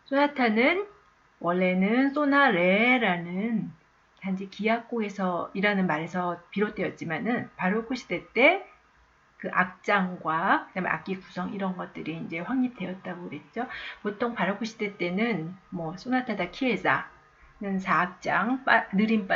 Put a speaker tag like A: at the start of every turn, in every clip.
A: 소나타는 원래는 소나레라는 단지 기악곡에서 이라는 말에서 비롯되었지만은 바로크 시대 때 그 악장과 그다음에 악기 구성 이런 것들이 이제 확립되었다고 그랬죠. 보통 바로크 시대 때는 뭐 소나타다 키에자는 4악장, 느린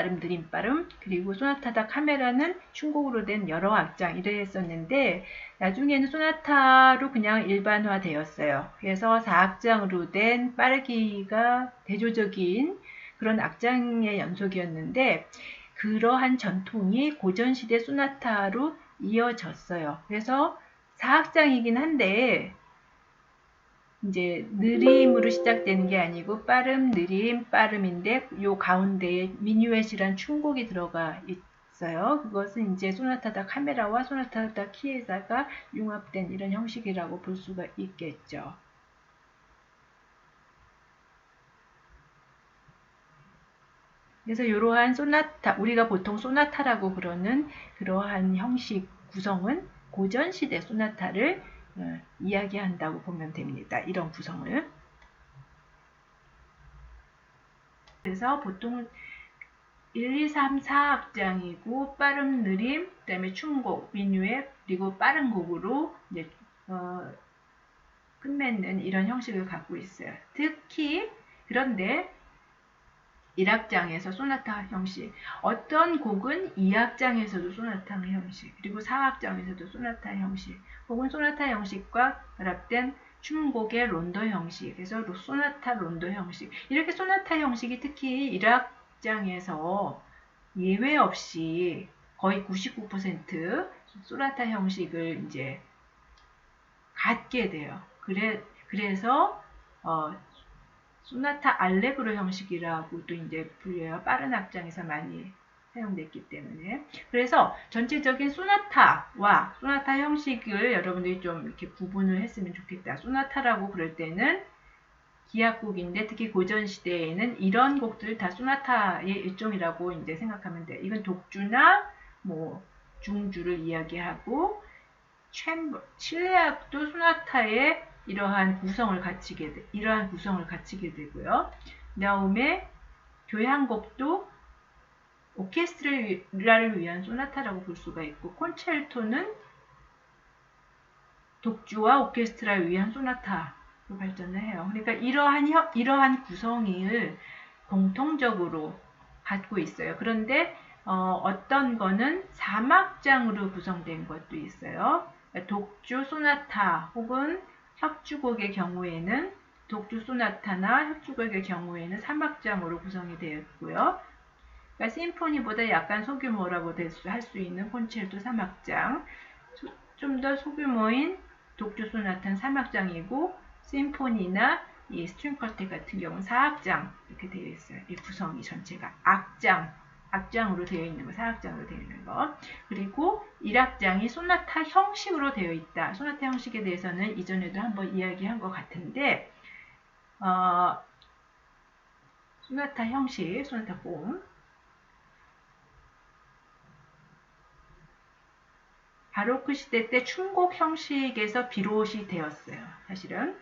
A: 빠름, 그리고 소나타다 카메라는 춤곡으로 된 여러 악장 이랬었는데 나중에는 소나타로 그냥 일반화되었어요. 그래서 4악장으로 된 빠르기가 대조적인 그런 악장의 연속이었는데 그러한 전통이 고전시대 소나타로 이어졌어요. 그래서 4악장이긴 한데 이제 느림으로 시작되는 게 아니고 빠름, 느림, 빠름인데 요 가운데에 미뉴엣이란 춤곡이 들어가 있어요. 그것은 이제 소나타다 카메라와 소나타다 키에자가 융합된 이런 형식이라고 볼 수가 있겠죠. 그래서 이러한 소나타, 우리가 보통 소나타라고 그러는 그러한 형식 구성은 고전시대 소나타를 이야기한다고 보면 됩니다. 이런 구성을. 그래서 보통 1, 2, 3, 4악장이고 빠름, 느림, 그 다음에 춤곡, 미뉴엣, 그리고 빠른 곡으로 이제 끝맺는 이런 형식을 갖고 있어요. 특히 그런데 1악장에서 소나타 형식, 어떤 곡은 2악장에서도 소나타 형식, 그리고 4악장에서도 소나타 형식, 혹은 소나타 형식과 결합된 춤곡의 론도 형식, 그래서 소나타 론도 형식, 이렇게 소나타 형식이 특히 1악장에서 예외 없이 거의 99% 소나타 형식을 이제 갖게 돼요. 그래서 소나타 알레그로 형식이라고도 이제 불려요. 빠른 악장에서 많이 사용됐기 때문에. 그래서 전체적인 소나타와 소나타 형식을 여러분들이 좀 이렇게 구분을 했으면 좋겠다. 소나타라고 그럴 때는 기악곡인데 특히 고전 시대에는 이런 곡들 다 소나타의 일종이라고 이제 생각하면 돼요. 이건 독주나 뭐 중주를 이야기하고 실내악도 소나타의 이러한 구성을 갖추게 되고요. 그 다음에 교향곡도 오케스트라를 위한 소나타라고 볼 수가 있고 콘체르토는 독주와 오케스트라를 위한 소나타로 발전을 해요. 그러니까 이러한 구성을 공통적으로 갖고 있어요. 그런데 어떤 거는 3악장으로 구성된 것도 있어요. 독주 소나타 혹은 협주곡의 경우에는 독주 소나타나 협주곡의 경우에는 3악장으로 구성이 되어 있고요. 그러니까 심포니보다 약간 소규모라고 할 수 있는 콘체르토 3악장, 좀 더 소규모인 독주 소나타는 3악장이고 심포니나 이 스트링 쿼텟 같은 경우는 4악장 이렇게 되어 있어요. 이 구성이 전체가 악장으로 되어 있는 거, 4악장으로 되어 있는 거. 그리고 1악장이 소나타 형식으로 되어 있다. 소나타 형식에 대해서는 이전에도 한번 이야기한 것 같은데 소나타 형식, 소나타 폼. 바로크 시대 때 춤곡 형식에서 비롯이 되었어요. 사실은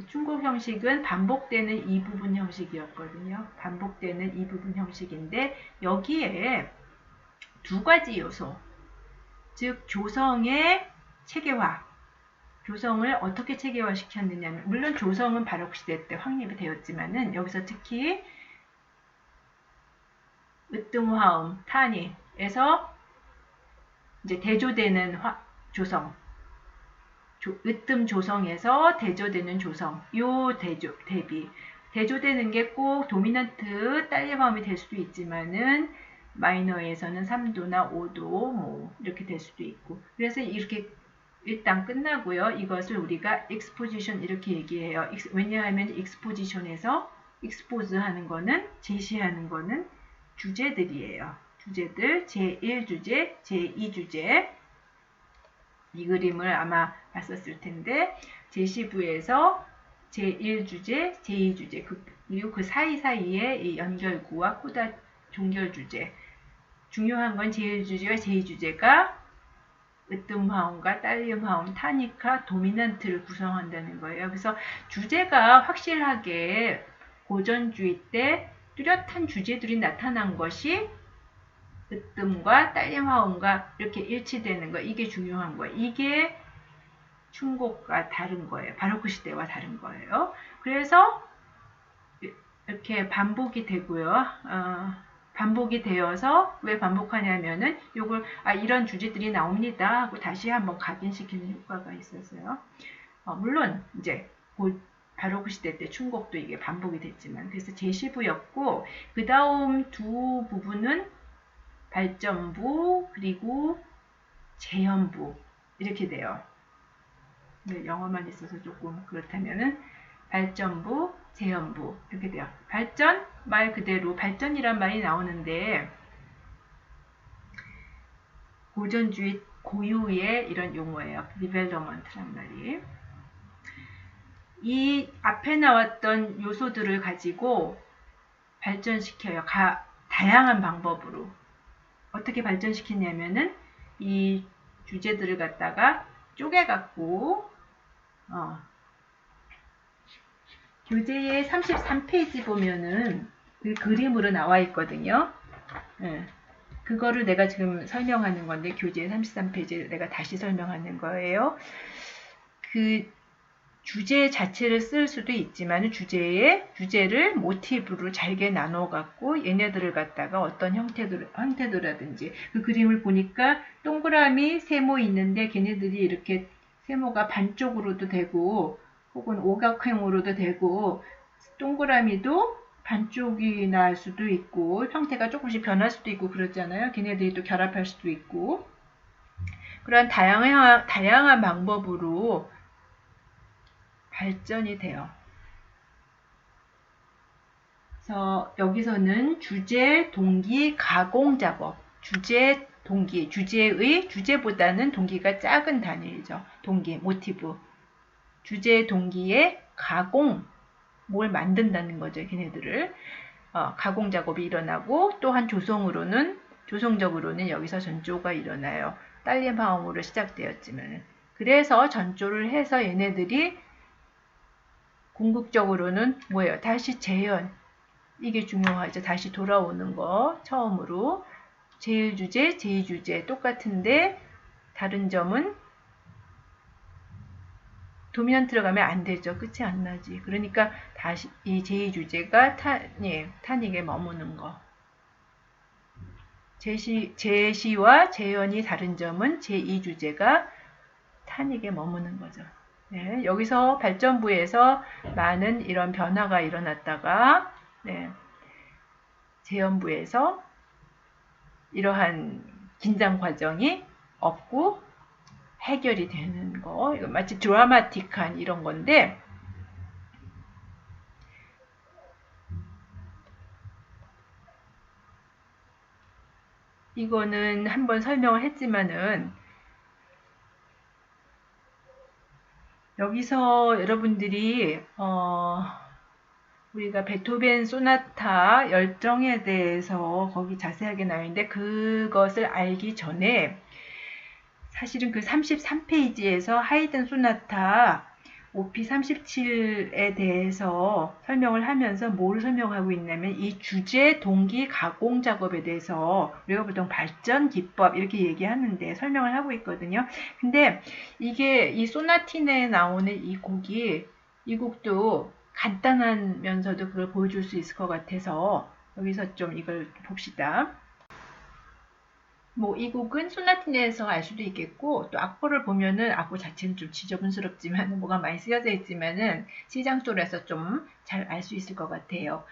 A: 춤곡 형식은 반복되는 이 부분 형식이었거든요. 반복되는 이 부분 형식인데 여기에 두 가지 요소, 즉 조성의 체계화, 조성을 어떻게 체계화 시켰느냐는 물론 조성은 바로크 시대 때 확립이 되었지만은 여기서 특히 으뜸화음, 타니에서 이제 대조되는 조성, 으뜸 조성에서 대조되는 조성, 요 대조되는 게 꼭 도미넌트 딸려마음이 될 수도 있지만은 마이너에서는 3도나 5도 뭐 이렇게 될 수도 있고 그래서 이렇게 일단 끝나고요. 이것을 우리가 exposition 이렇게 얘기해요. 왜냐하면 exposition에서 expose 하는 거는 제시하는 거는 주제들이에요. 주제들 제1주제, 제2주제 이 그림을 아마 봤었을 텐데 제시부에서 제1주제, 제2주제 그리고 그 사이사이에 연결구와 코다 종결주제 중요한 건 제1주제와 제2주제가 으뜸화음과 딸륨화음, 타니카, 도미넌트를 구성한다는 거예요. 그래서 주제가 확실하게 고전주의 때 뚜렷한 주제들이 나타난 것이 으뜸과 딸륨화음과 이렇게 일치되는 거, 이게 중요한 거예요. 이게 춘곡과 다른 거예요. 바로크 시대와 다른 거예요. 그래서 이렇게 반복이 되고요. 반복이 되어서 왜 반복하냐면은 요걸 이런 주제들이 나옵니다 하고 다시 한번 각인시키는 효과가 있었어요. 물론 이제 바로크 시대 때 춘곡도 이게 반복이 됐지만 그래서 제시부였고 그 다음 두 부분은 발전부 그리고 재현부 이렇게 돼요. 영어만 있어서 조금 그렇다면은 발전부, 재현부 이렇게 돼요. 발전 말 그대로 발전이란 말이 나오는데 고전주의 고유의 이런 용어예요. development란 말이. 이 앞에 나왔던 요소들을 가지고 발전시켜요. 다양한 방법으로. 어떻게 발전시키냐면은 이 주제들을 갖다가 쪼개갖고 교재의 33페이지 보면은 그 그림으로 나와 있거든요. 그거를 내가 지금 설명하는 건데 교재 33페이지를 내가 다시 설명하는 거예요. 그 주제 자체를 쓸 수도 있지만 주제를 모티브로 잘게 나눠 갖고 얘네들을 갖다가 어떤 형태도라든지 그 그림을 보니까 동그라미 세모 있는데 걔네들이 이렇게 세모가 반쪽으로도 되고 혹은 오각형으로도 되고 동그라미도 반쪽이 날 수도 있고 형태가 조금씩 변할 수도 있고 그러잖아요. 걔네들이 또 결합할 수도 있고 그런 다양한 방법으로 발전이 돼요. 그래서 여기서는 주제, 동기, 가공 작업, 주제, 동기, 주제보다는 동기가 작은 단위죠. 동기, 모티브. 주제, 동기의 가공, 뭘 만든다는 거죠. 걔네들을. 가공 작업이 일어나고 또한 조성적으로는 여기서 전조가 일어나요. 딸림화음으로 시작되었지만 그래서 전조를 해서 얘네들이 궁극적으로는 뭐예요? 다시 재현. 이게 중요하죠. 다시 돌아오는 거. 처음으로. 제1주제, 제2주제 똑같은데 다른 점은 도미넌트로 가면 안 되죠. 끝이 안 나지. 그러니까 다시 이 제2주제가 타닉에 머무는 거. 제시와 재현이 다른 점은 제2주제가 타닉에 머무는 거죠. 네, 여기서 발전부에서 많은 이런 변화가 일어났다가 재현부에서 이러한 긴장 과정이 없고 해결이 되는 거. 이거 마치 드라마틱한 이런 건데 이거는 한번 설명을 했지만은 여기서 여러분들이 우리가 베토벤 소나타 열정에 대해서 거기 자세하게 나와 있는데 그것을 알기 전에 사실은 그 33페이지에서 하이든 소나타 OP 37에 대해서 설명을 하면서 뭘 설명하고 있냐면 이 주제, 동기, 가공 작업에 대해서 우리가 보통 발전 기법 이렇게 얘기하는데 설명을 하고 있거든요. 근데 이게 이 소나티네에 나오는 이 곡도 간단하면서도 그걸 보여줄 수 있을 것 같아서 여기서 좀 이걸 봅시다. 이 곡은 소나티네에서 알 수도 있겠고 또 악보를 보면은 악보 자체는 좀 지저분스럽지만 뭐가 많이 쓰여져 있지만은 시장솔에서 좀 잘 알 수 있을 것 같아요.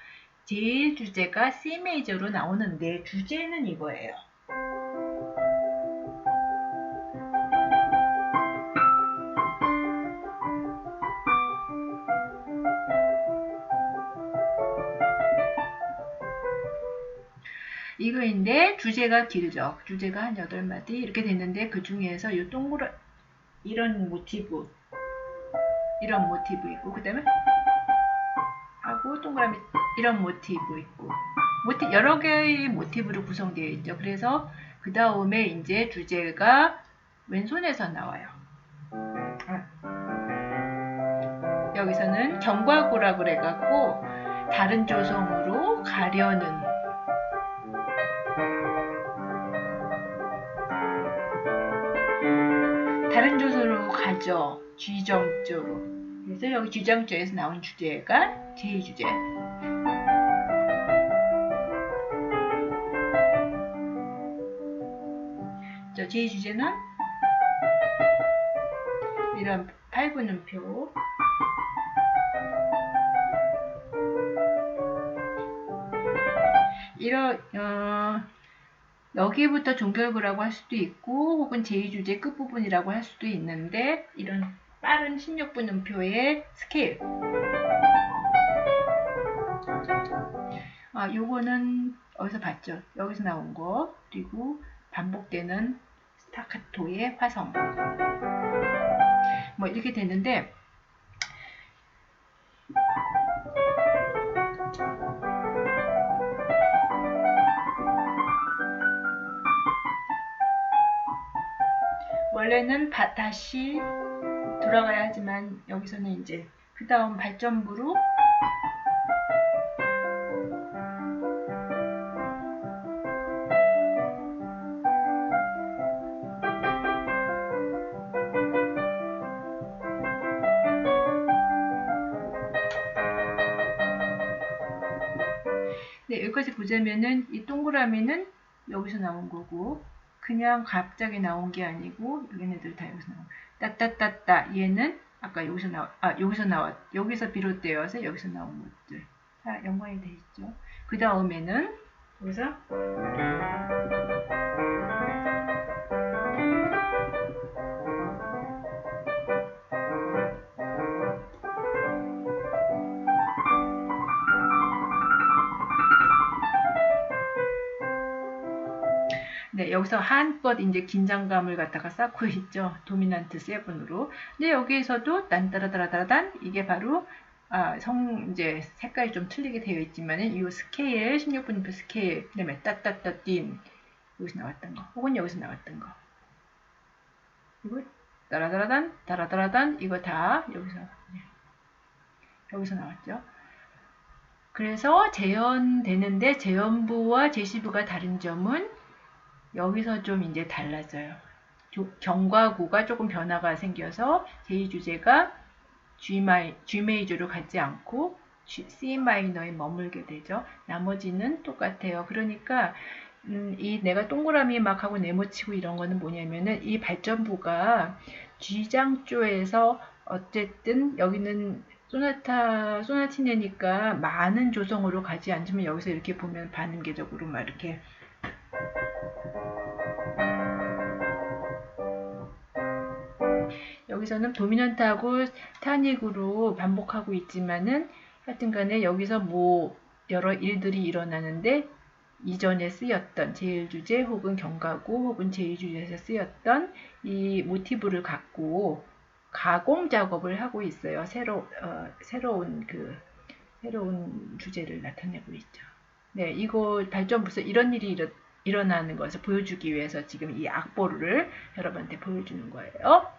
A: 제일 주제가 C 메이저로 나오는데 주제는 이거예요. 이거인데 주제가 길죠. 주제가 한 8마디 이렇게 됐는데 그 중에서 이 이런 모티브 있고 그 다음에 하고 동그라미 이런 모티브 있고 여러 개의 모티브로 구성되어 있죠. 그래서 그 다음에 이제 주제가 왼손에서 나와요. 여기서는 경과구라고 그래갖고 다른 조성으로 가려는 다른 조성으로 가죠. 쥐정조로. 그래서 여기 쥐정조에서 나온 주제가 제2주제. 제2주제는 이런 팔구는표, 이런 여기부터 종결구라고 할 수도 있고 혹은 제2주제 끝부분이라고 할 수도 있는데 이런 빠른 16분음표의 스케일, 요거는 어디서 봤죠? 여기서 나온 거. 그리고 반복되는 스타카토의 화성, 뭐 이렇게 되는데 원래는 다시 돌아가야 하지만 여기서는 이제 그 다음 발전부로 네, 여기까지 보자면은 이 동그라미는 여기서 나온 거고 그냥 갑자기 나온 게 아니고 얘네들 다 여기서 나온 따따따따 얘는 아까 여기서 비롯되어서 여기서 나온 것들 다 연관이 돼 있죠. 그 다음에는 여기서 네, 여기서 한껏 이제 긴장감을 갖다가 쌓고 있죠. 도미넌트 7으로. 근데 여기에서도 딴따라따라따란 이게 바로 이제 색깔이 좀 틀리게 되어 있지만은 이 스케일 16분음표 스케일 그다음에 따따따딘 여기서 나왔던 거 혹은 여기서 나왔던 거 그리고 따라따라단 따라따라단 이거 다 여기서 나왔죠. 그래서 재현되는데 재현부와 제시부가 다른 점은 여기서 좀 이제 달라져요. 경과구가 조금 변화가 생겨서 제2주제가 G 메이저로 가지 않고 C 마이너에 머물게 되죠. 나머지는 똑같아요. 그러니까 이 내가 동그라미 막 하고 네모치고 이런 거는 뭐냐면은 이 발전부가 G장조에서 어쨌든 여기는 소나티네니까 많은 조성으로 가지 않지만 여기서 이렇게 보면 반음계적으로 막 이렇게 여기서는 도미넌트하고 타닉으로 반복하고 있지만은 하여튼간에 여기서 뭐 여러 일들이 일어나는데 이전에 쓰였던 제1주제 혹은 경과구 혹은 제2주제에서 쓰였던 이 모티브를 갖고 가공 작업을 하고 있어요. 새로운 주제를 나타내고 있죠. 네, 이거 발전부서 이런 일이 일어나는 것을 보여주기 위해서 지금 이 악보를 여러분한테 보여주는 거예요.